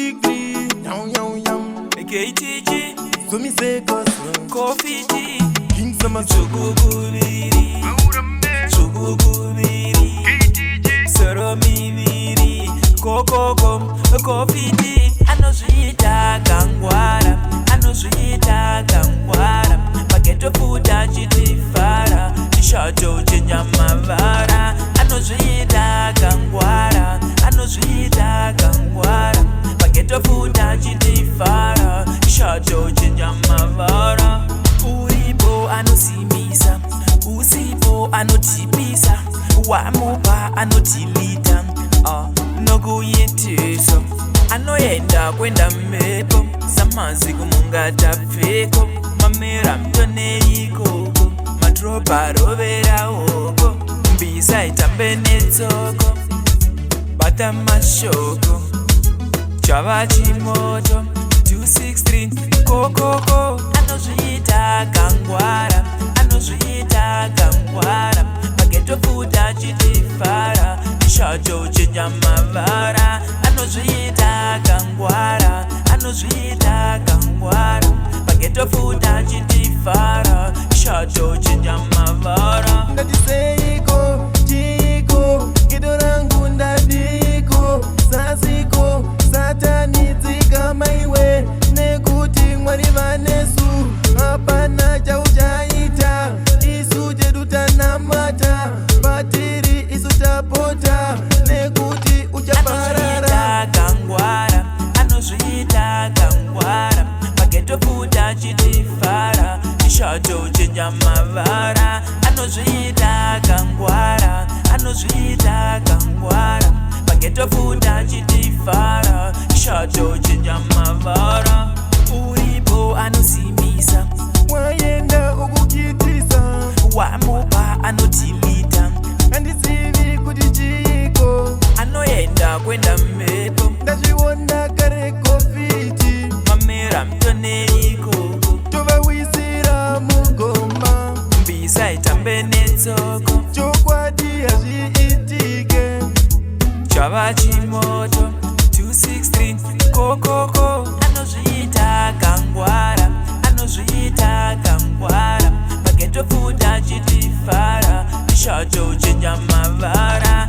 degree. Yum. KTG, So me say cause Coffee G, King Summer Chugugubiri, Soromiviri, Kokoko, Coffee G, Anozvita Kangwara, Anozvita Kangwara, Pageto Futa Chitifara, Chishato Chinyamavara, Anozvita Kangwara, Anozvita Kangwara, Pageto Futa Chitifara, Chishato Chinyamavara. Uripo anosimisa, usipo anotipisa, wamupa anotilita, nokuyitiso anoyenda kwenda mmepo, samazi kumungata pfeko, mamera mtoneikoko, madropa rovera oko, mbisa itambe netsoko, bata mashoko, chava chimoto 263 kokoko, anozvita Kangwara, anozvita Kangwara, Pageto Futa Chitifara, Chishato Chinyamavara, anozvita Kangwara, anozvita Kangwara, Pageto Futa Chitifara, Chishato Chinyamavara. Ngatiseiko, chiko, gedo rangu ndadiko, sasiko, satanidzika maiwe, nekuti Mwari vanesu, hapana chauchaita, isu chedu tanamata, patiri isu tapota, nekuti uchaparara. Anozvita Kangwara, anozvita Kangwara, Pageto Futa Chitifara, Chishato Chinyamavara, anozvita Kangwara, anozvita Kangwara, Pageto Futa Chitifara, Chishato Chinyamavara. Uripo anosimisa, Wayenda ukukitisa, wamupa anotilita, handizivi kuti chiko, anoyenda kwenda mmepo, ndazviona kare kofiti, mamera mtoneikoko, tovawisira mugomba, mbisa itambe netsoko, chokwadi hazviitike, chava chimoto 263 kokoko, anozvita Kangwara, anozvita Kangwara, Pageto Futa Chitifara, Chishato Chinyamavara,